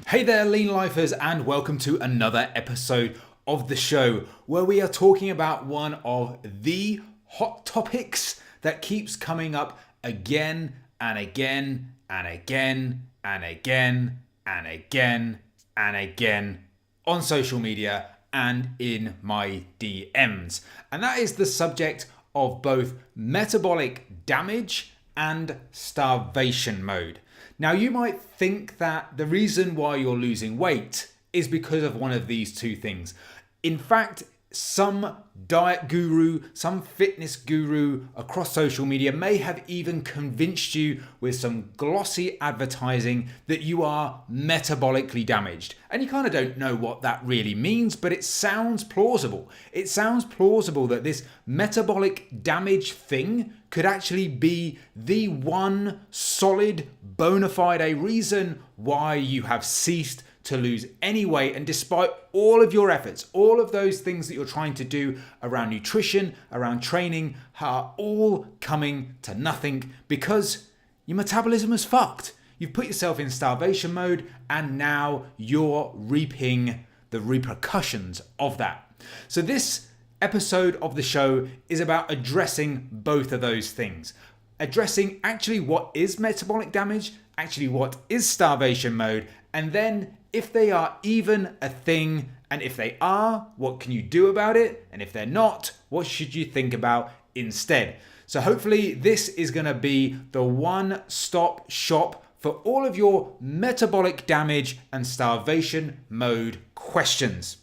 Hey there, Lean Lifers, and welcome to another episode of the show where we are talking about one of the hot topics that keeps coming up again and again and again and again and again and again on social media and in my DMs. And that is the subject of both metabolic damage and starvation mode. Now, you might think that the reason why you're losing weight is because of one of these two things. In fact, some diet guru, some fitness guru across social media may have even convinced you with some glossy advertising that you are metabolically damaged. And you kind of don't know what that really means, but it sounds plausible. It sounds plausible that this metabolic damage thing could actually be the one solid bona fide reason why you have ceased to lose any weight, and despite all of your efforts, all of those things that you're trying to do around nutrition, around training, are all coming to nothing because your metabolism is fucked. You've put yourself in starvation mode and now you're reaping the repercussions of that. So this episode of the show is about addressing both of those things. Addressing actually what is metabolic damage, actually what is starvation mode, and then if they are even a thing, and if they are, what can you do about it? And if they're not, what should you think about instead? So hopefully this is going to be the one-stop shop for all of your metabolic damage and starvation mode questions.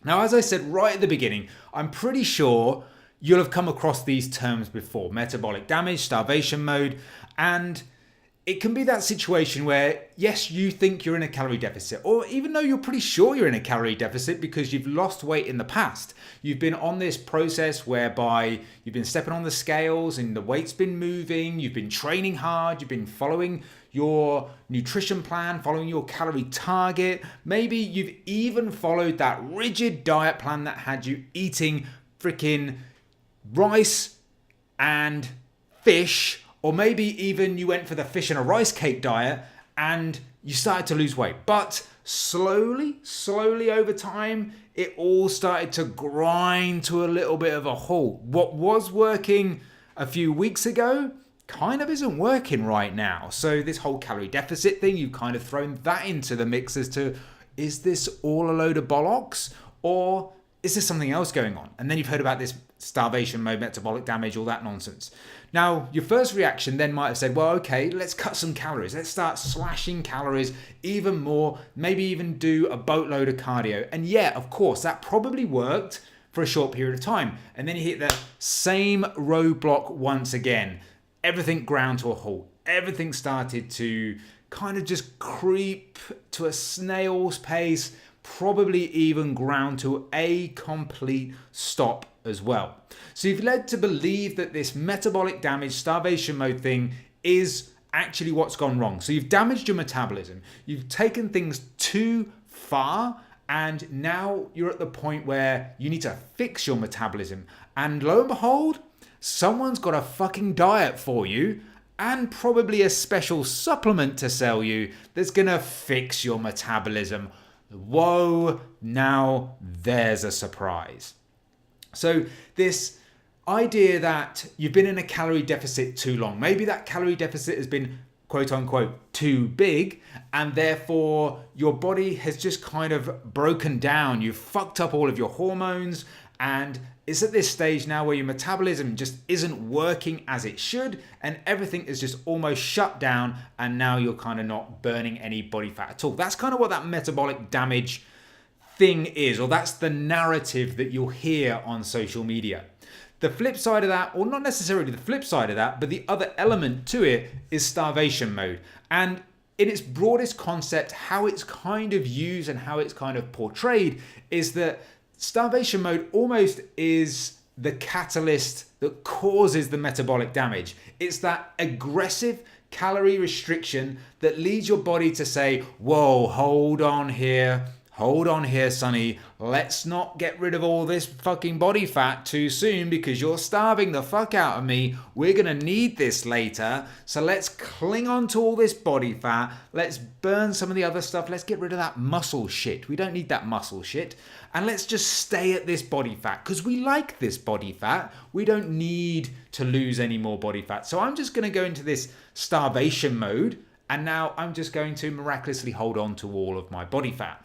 Now, as I said right at the beginning, I'm pretty sure you'll have come across these terms before: metabolic damage, starvation mode, and it can be that situation where, yes, you think you're in a calorie deficit, or even though you're pretty sure you're in a calorie deficit because you've lost weight in the past. You've been on this process whereby you've been stepping on the scales and the weight's been moving, you've been training hard, you've been following your nutrition plan, following your calorie target. Maybe you've even followed that rigid diet plan that had you eating freaking rice and fish. Or maybe even you went for the fish and a rice cake diet and you started to lose weight. But slowly over time, it all started to grind to a little bit of a halt. What was working a few weeks ago kind of isn't working right now. So this whole calorie deficit thing, you've kind of thrown that into the mix as to, is this all a load of bollocks? Or is there something else going on? And then you've heard about this starvation mode, metabolic damage, all that nonsense. Now, your first reaction then might have said, well, okay, let's cut some calories. Let's start slashing calories even more, maybe even do a boatload of cardio. And yeah, of course, that probably worked for a short period of time. And then you hit the same roadblock once again. Everything ground to a halt. Everything started to kind of just creep to a snail's pace, probably even ground to a complete stop as well. So you've led to believe that this metabolic damage, starvation mode thing is actually what's gone wrong. So you've damaged your metabolism. You've taken things too far, and now you're at the point where you need to fix your metabolism. And lo and behold, someone's got a fucking diet for you and probably a special supplement to sell you that's gonna fix your metabolism. Whoa, now there's a surprise. So this idea that you've been in a calorie deficit too long, maybe that calorie deficit has been quote unquote too big, and therefore your body has just kind of broken down. You've fucked up all of your hormones, and it's at this stage now where your metabolism just isn't working as it should, and everything is just almost shut down, and now you're kind of not burning any body fat at all. That's kind of what that metabolic damage thing is, or that's the narrative that you'll hear on social media. The flip side of that, or not necessarily the flip side of that, but the other element to it is starvation mode. And in its broadest concept, how it's kind of used and how it's kind of portrayed is that starvation mode almost is the catalyst that causes the metabolic damage. It's that aggressive calorie restriction that leads your body to say, whoa, hold on here. hold on here, Sonny. Let's not get rid of all this fucking body fat too soon because you're starving the fuck out of me. We're going to need this later. So let's cling on to all this body fat. Let's burn some of the other stuff. Let's get rid of that muscle shit. We don't need that muscle shit. And let's just stay at this body fat because we like this body fat. We don't need to lose any more body fat. So I'm just going to go into this starvation mode. And now I'm just going to miraculously hold on to all of my body fat.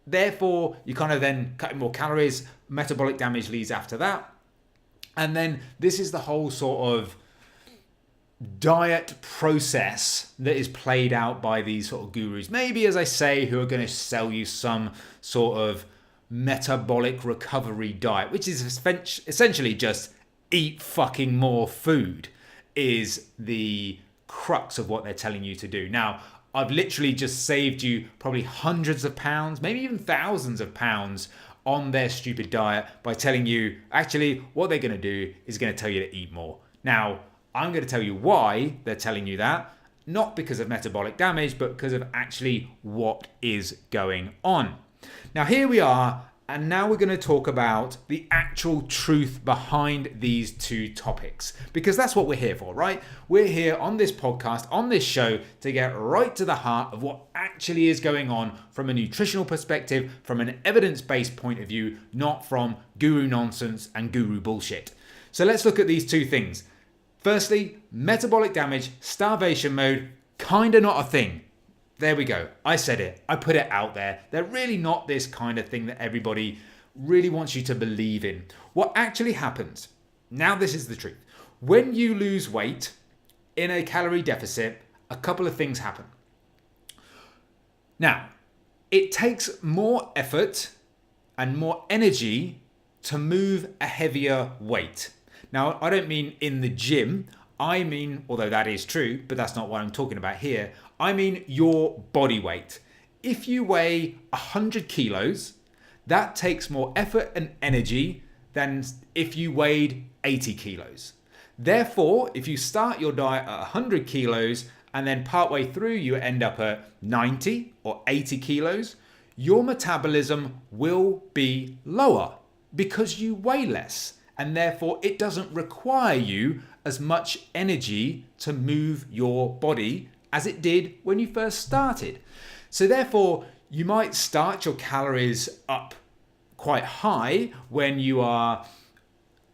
Therefore, you kind of then cut more calories, metabolic damage leads after that. And then this is the whole sort of diet process that is played out by these sort of gurus. Maybe, as I say, who are going to sell you some sort of metabolic recovery diet, which is essentially just eat fucking more food, is the crux of what they're telling you to do. Now, I've literally just saved you probably hundreds of pounds, maybe even thousands of pounds on their stupid diet by telling you, actually, what they're going to do is going to tell you to eat more. Now, I'm going to tell you why they're telling you that, not because of metabolic damage, but because of actually what is going on. Now, here we are, and now we're going to talk about the actual truth behind these two topics, because that's what we're here for, right? We're here on this podcast, on this show, to get right to the heart of what actually is going on from a nutritional perspective, from an evidence-based point of view, not from guru nonsense and guru bullshit. So let's look at these two things. Firstly, metabolic damage, starvation mode, kinda not a thing. There we go. I said it. I put it out there. They're really not this kind of thing that everybody really wants you to believe in. What actually happens, now this is the truth. When you lose weight in a calorie deficit, a couple of things happen. Now, it takes more effort and more energy to move a heavier weight. Now, I don't mean in the gym. I mean, although that is true, but that's not what I'm talking about here. I mean your body weight. If you weigh 100 kilos, that takes more effort and energy than if you weighed 80 kilos. Therefore, if you start your diet at 100 kilos and then partway through you end up at 90 or 80 kilos, your metabolism will be lower because you weigh less, and therefore it doesn't require you as much energy to move your body as it did when you first started. So therefore, you might start your calories up quite high when you are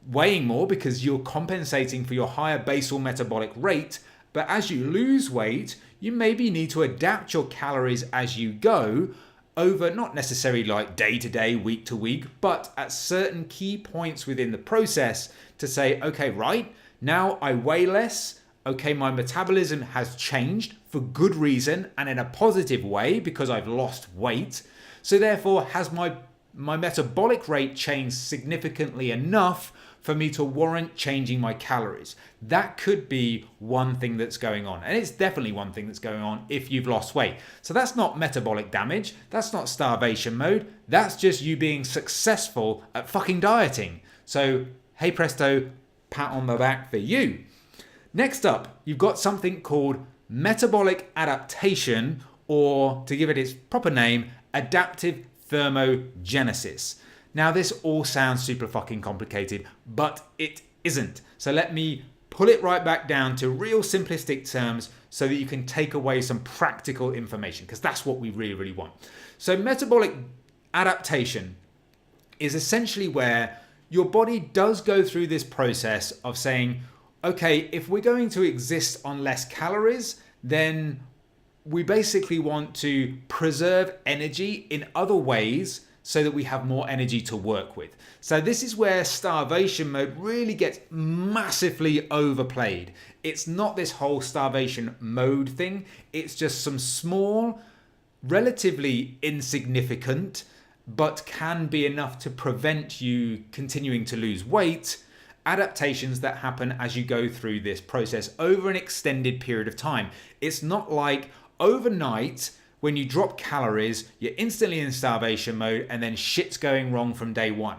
weighing more because you're compensating for your higher basal metabolic rate. But as you lose weight, you maybe need to adapt your calories as you go over, not necessarily like day to day, week to week, but at certain key points within the process to say, okay, right, now I weigh less. Okay, my metabolism has changed for good reason and in a positive way because I've lost weight. So therefore, has my metabolic rate changed significantly enough for me to warrant changing my calories? That could be one thing that's going on. And it's definitely one thing that's going on if you've lost weight. So that's not metabolic damage. That's not starvation mode. That's just you being successful at fucking dieting. So, hey presto, pat on the back for you. Next up, you've got something called metabolic adaptation, or to give it its proper name, adaptive thermogenesis. Now, this all sounds super fucking complicated, but it isn't. So let me pull it right back down to real simplistic terms so that you can take away some practical information, because that's what we really, really want. So metabolic adaptation is essentially where your body does go through this process of saying, okay, if we're going to exist on less calories, then we basically want to preserve energy in other ways so that we have more energy to work with. So this is where starvation mode really gets massively overplayed. It's not this whole starvation mode thing. It's just some small, relatively insignificant, but can be enough to prevent you continuing to lose weight, adaptations that happen as you go through this process over an extended period of time. It's not like overnight when you drop calories, you're instantly in starvation mode and then shit's going wrong from day one.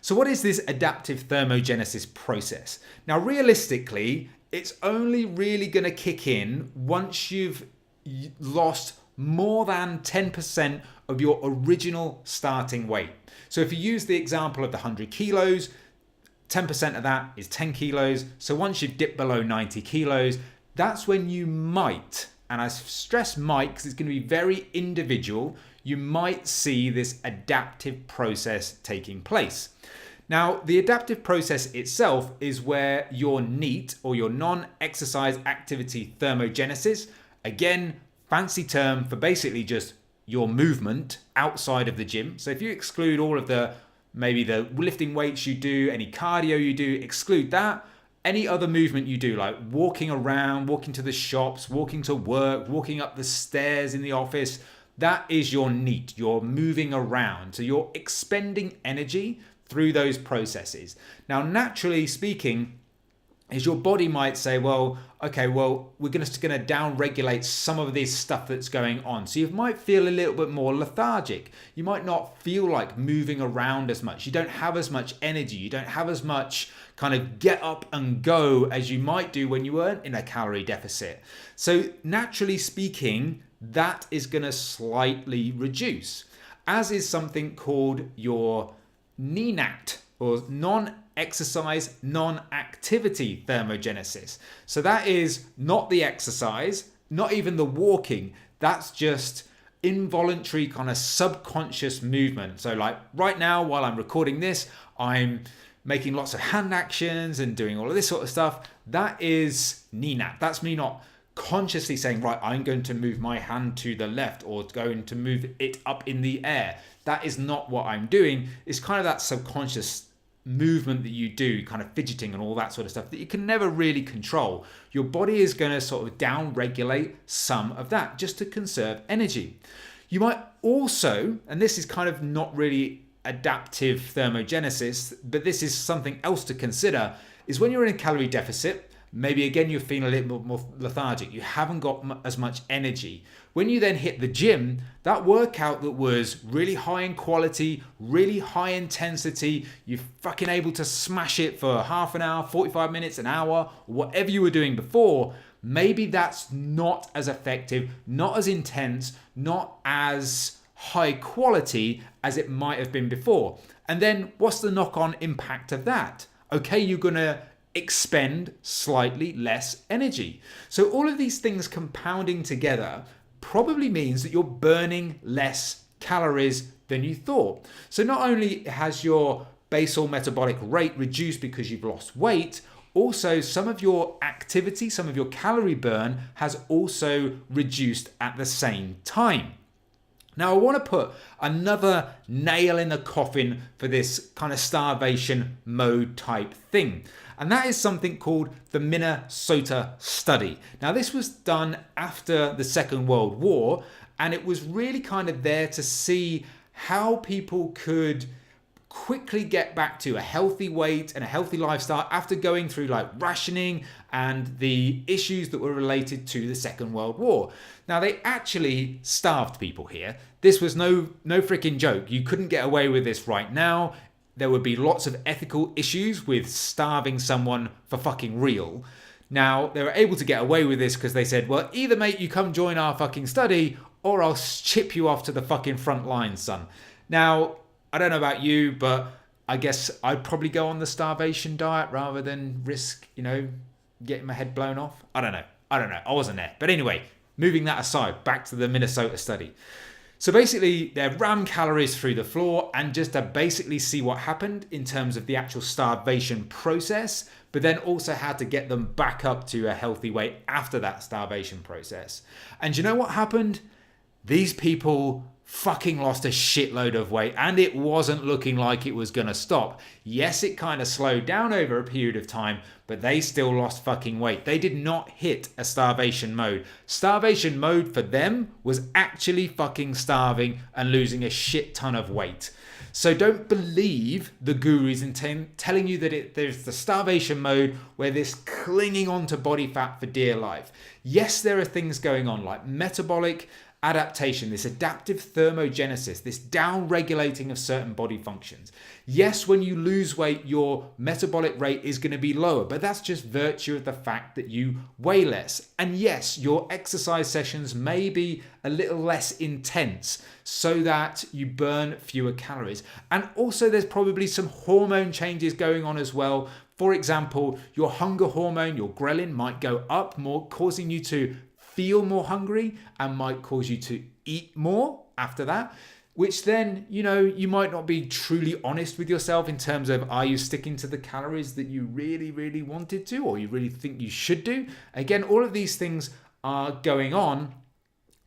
So what is this adaptive thermogenesis process? Now, realistically, it's only really going to kick in once you've lost more than 10% of your original starting weight. So if you use the example of the 100 kilos, 10% of that is 10 kilos. So once you've dipped below 90 kilos, that's when you might, and I stress might because it's going to be very individual, you might see this adaptive process taking place. Now, the adaptive process itself is where your NEAT, or your non-exercise activity thermogenesis, again, fancy term for basically just your movement outside of the gym. So if you exclude all of maybe the lifting weights you do, any cardio you do, exclude that. Any other movement you do, like walking around, walking to the shops, walking to work, walking up the stairs in the office, that is your NEAT. You're moving around. So you're expending energy through those processes. Now, naturally speaking, is your body might say, well, okay, well, we're going to down regulate some of this stuff that's going on. So you might feel a little bit more lethargic. You might not feel like moving around as much. You don't have as much energy. You don't have as much kind of get up and go as you might do when you weren't in a calorie deficit. So naturally speaking, that is going to slightly reduce, as is something called your NENAT, or non-exercise, non-activity thermogenesis. So that is not the exercise, not even the walking. That's just involuntary kind of subconscious movement. So like right now, while I'm recording this, I'm making lots of hand actions and doing all of this sort of stuff. That is NENAT. That's me not consciously saying, right, I'm going to move my hand to the left or going to move it up in the air. That is not what I'm doing. It's kind of that subconscious movement that you do, kind of fidgeting and all that sort of stuff that you can never really control. Your body is going to sort of down regulate some of that just to conserve energy. You might also, and this is kind of not really adaptive thermogenesis, but this is something else to consider, is when you're in a calorie deficit, maybe again you're feeling a little bit more lethargic, you haven't got as much energy. When you then hit the gym, that workout that was really high in quality, really high intensity, you're fucking able to smash it for half an hour, 45 minutes, an hour, whatever you were doing before, maybe that's not as effective, not as intense, not as high quality as it might have been before. And then what's the knock-on impact of that? Okay, you're going to expend slightly less energy. So all of these things compounding together probably means that you're burning less calories than you thought. So not only has your basal metabolic rate reduced because you've lost weight, also some of your activity, some of your calorie burn has also reduced at the same time. Now, I want to put another nail in the coffin for this kind of starvation mode type thing. And that is something called the Minnesota study. Now, this was done after the Second World War, and it was really kind of there to see how people could quickly get back to a healthy weight and a healthy lifestyle after going through like rationing and the issues that were related to the Second World War. Now, they actually starved people here. This was no freaking joke. You couldn't get away with this right now. There would be lots of ethical issues with starving someone for fucking real. Now, they were able to get away with this because they said, well, either mate, you come join our fucking study or I'll chip you off to the fucking front line, son. Now, I don't know about you, but I guess I'd probably go on the starvation diet rather than risk, getting my head blown off. I don't know. I wasn't there. But anyway, moving that aside, back to the Minnesota study. So basically, they rammed calories through the floor and just to basically see what happened in terms of the actual starvation process, but then also how to get them back up to a healthy weight after that starvation process. And you know what happened? These people fucking lost a shitload of weight and it wasn't looking like it was going to stop. Yes, it kind of slowed down over a period of time, but they still lost fucking weight. They did not hit a starvation mode. Starvation mode for them was actually fucking starving and losing a shit ton of weight. So don't believe the gurus in telling you that there's the starvation mode where this clinging on to body fat for dear life. Yes, there are things going on like metabolic adaptation, this adaptive thermogenesis, this down-regulating of certain body functions. Yes, when you lose weight, your metabolic rate is going to be lower, but that's just virtue of the fact that you weigh less. And yes, your exercise sessions may be a little less intense so that you burn fewer calories. And also there's probably some hormone changes going on as well. For example, your hunger hormone, your ghrelin, might go up more, causing you to feel more hungry and might cause you to eat more after that, which then, you might not be truly honest with yourself in terms of, are you sticking to the calories that you really, really wanted to, or you really think you should do? Again, all of these things are going on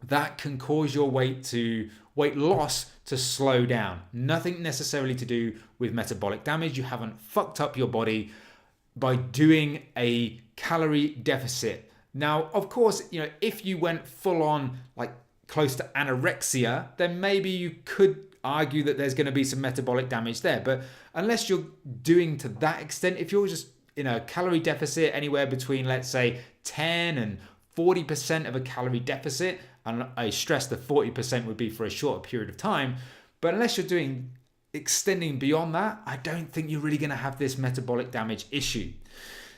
that can cause your weight loss to slow down. Nothing necessarily to do with metabolic damage. You haven't fucked up your body by doing a calorie deficit. Now, of course, if you went full on, like close to anorexia, then maybe you could argue that there's going to be some metabolic damage there. But unless you're doing to that extent, if you're just in a calorie deficit anywhere between, let's say, 10 and 40% of a calorie deficit, and I stress the 40% would be for a shorter period of time, but unless you're extending beyond that, I don't think you're really going to have this metabolic damage issue.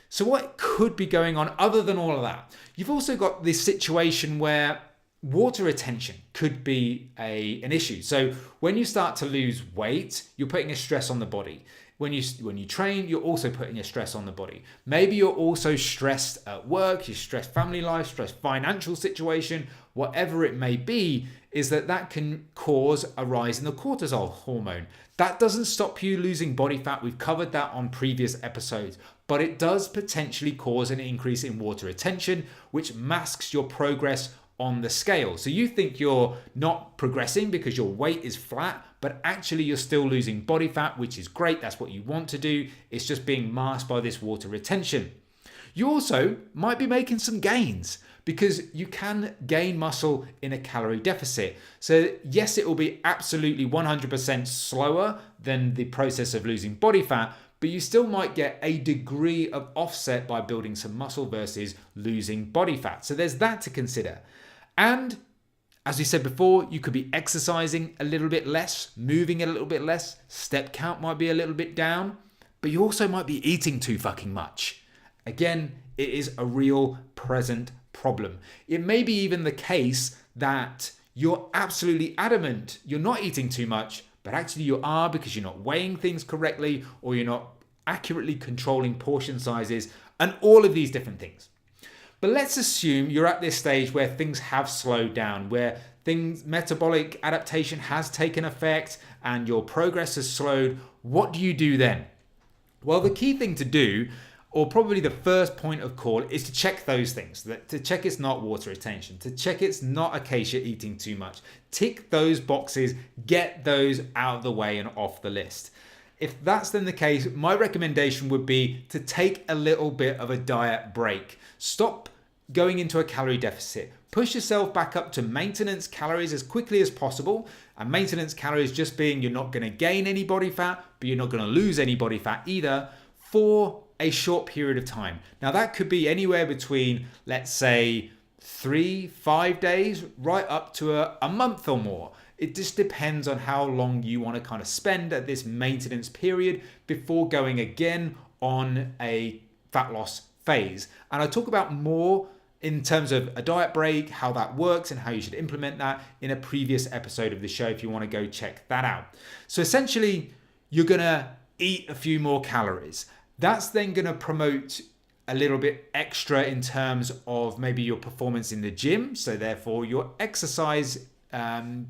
So what could be going on other than all of that? You've also got this situation where water retention could be an issue. So when you start to lose weight, you're putting a stress on the body. When you train, you're also putting a stress on the body. Maybe you're also stressed at work, you're stressed family life, stressed financial situation, whatever it may be, is that can cause a rise in the cortisol hormone. That doesn't stop you losing body fat. We've covered that on previous episodes, but it does potentially cause an increase in water retention, which masks your progress on the scale. So you think you're not progressing because your weight is flat, but actually you're still losing body fat, which is great. That's what you want to do. It's just being masked by this water retention. You also might be making some gains because you can gain muscle in a calorie deficit. So yes, it will be absolutely 100% slower than the process of losing body fat, but you still might get a degree of offset by building some muscle versus losing body fat. So there's that to consider. And as we said before, you could be exercising a little bit less, moving a little bit less, step count might be a little bit down, but you also might be eating too fucking much. Again, it is a real present problem. It may be even the case that you're absolutely adamant you're not eating too much, but actually you are because you're not weighing things correctly or you're not accurately controlling portion sizes and all of these different things. But let's assume you're at this stage where things have slowed down, where metabolic adaptation has taken effect and your progress has slowed. What do you do then? Well, the key thing to do, or probably the first point of call, is to check those things. To check it's not water retention, to check it's not a case you're eating too much. Tick those boxes, get those out of the way and off the list. If that's then the case, my recommendation would be to take a little bit of a diet break. Stop going into a calorie deficit. Push yourself back up to maintenance calories as quickly as possible. And maintenance calories just being you're not going to gain any body fat, but you're not going to lose any body fat either for a short period of time. Now that could be anywhere between, let's say, 3-5 days right up to a month or more. It just depends on how long you want to kind of spend at this maintenance period before going again on a fat loss phase. And I talk about more in terms of a diet break, how that works and how you should implement that in a previous episode of the show if you want to go check that out. So essentially, you're going to eat a few more calories. That's then going to promote a little bit extra in terms of maybe your performance in the gym. So therefore, your exercise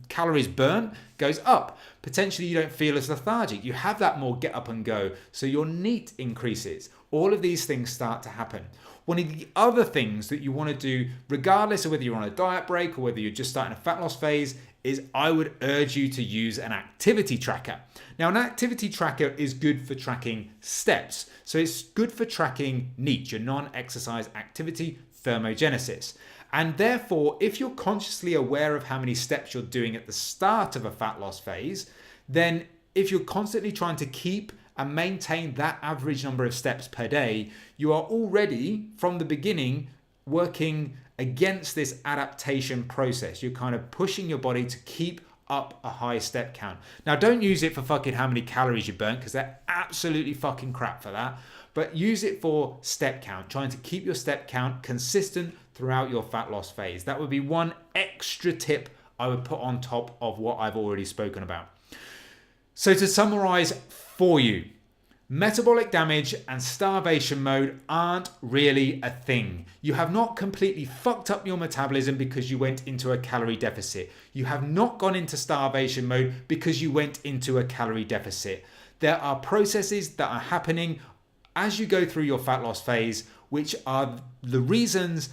calories burnt goes up. Potentially you don't feel as lethargic. You have that more get up and go. So your NEAT increases. All of these things start to happen. One of the other things that you want to do, regardless of whether you're on a diet break or whether you're just starting a fat loss phase, is I would urge you to use an activity tracker. Now, an activity tracker is good for tracking steps. So it's good for tracking NEAT, your non-exercise activity thermogenesis. And therefore, if you're consciously aware of how many steps you're doing at the start of a fat loss phase, then if you're constantly trying to keep and maintain that average number of steps per day, you are already from the beginning working against this adaptation process. You're kind of pushing your body to keep up a high step count. Now, don't use it for fucking how many calories you burn, because they're absolutely fucking crap for that. But use it for step count, trying to keep your step count consistent throughout your fat loss phase. That would be one extra tip I would put on top of what I've already spoken about. So to summarize for you, metabolic damage and starvation mode aren't really a thing. You have not completely fucked up your metabolism because you went into a calorie deficit. You have not gone into starvation mode because you went into a calorie deficit. There are processes that are happening as you go through your fat loss phase, which are the reasons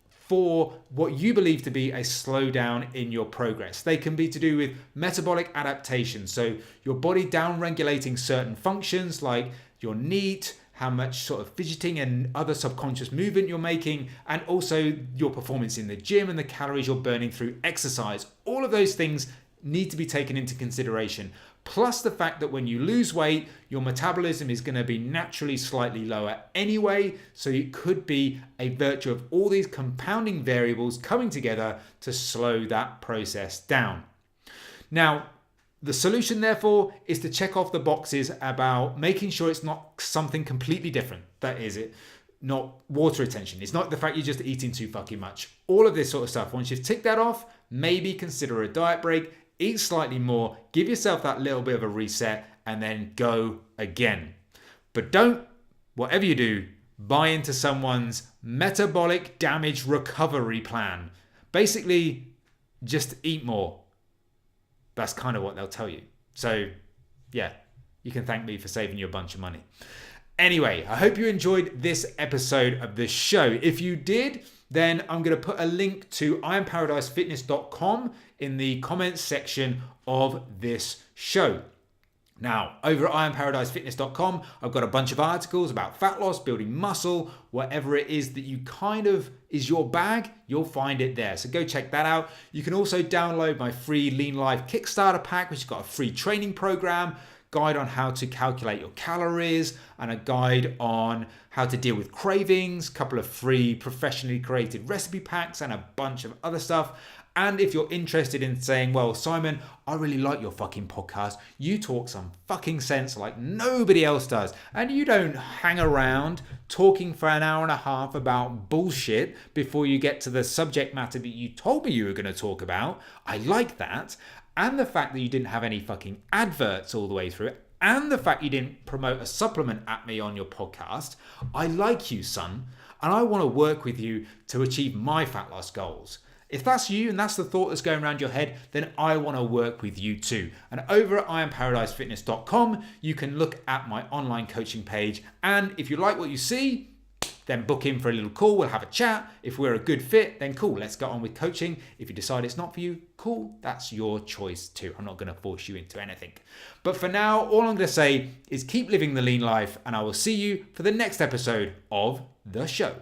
for what you believe to be a slowdown in your progress. They can be to do with metabolic adaptation, so your body down-regulating certain functions like your NEAT, how much sort of fidgeting and other subconscious movement you're making, and also your performance in the gym and the calories you're burning through exercise. All of those things need to be taken into consideration. Plus the fact that when you lose weight, your metabolism is going to be naturally slightly lower anyway. So it could be a virtue of all these compounding variables coming together to slow that process down. Now, the solution, therefore, is to check off the boxes about making sure it's not something completely different. That is it. Not water retention. It's not the fact you're just eating too fucking much. All of this sort of stuff. Once you've ticked that off, maybe consider a diet break. Eat slightly more, give yourself that little bit of a reset, and then go again. But don't, whatever you do, buy into someone's metabolic damage recovery plan. Basically, just eat more. That's kind of what they'll tell you. So, yeah, you can thank me for saving you a bunch of money. Anyway, I hope you enjoyed this episode of the show. If you did, then I'm going to put a link to ironparadisefitness.com in the comments section of this show. Now, over at ironparadisefitness.com, I've got a bunch of articles about fat loss, building muscle, whatever it is that you kind of is your bag, you'll find it there. So go check that out. You can also download my free Lean Life Kickstarter pack, which has got a free training program, guide on how to calculate your calories, and a guide on how to deal with cravings, a couple of free professionally created recipe packs, and a bunch of other stuff. And if you're interested in saying, well, Simon, I really like your fucking podcast. You talk some fucking sense like nobody else does. And you don't hang around talking for an hour and a half about bullshit before you get to the subject matter that you told me you were going to talk about. I like that. And the fact that you didn't have any fucking adverts all the way through it. And the fact you didn't promote a supplement at me on your podcast. I like you, son. And I want to work with you to achieve my fat loss goals. If that's you and that's the thought that's going around your head, then I want to work with you too. And over at ironparadisefitness.com, you can look at my online coaching page. And if you like what you see, then book in for a little call. We'll have a chat. If we're a good fit, then cool, let's get on with coaching. If you decide it's not for you, cool, that's your choice too. I'm not going to force you into anything. But for now, all I'm going to say is keep living the lean life, and I will see you for the next episode of the show.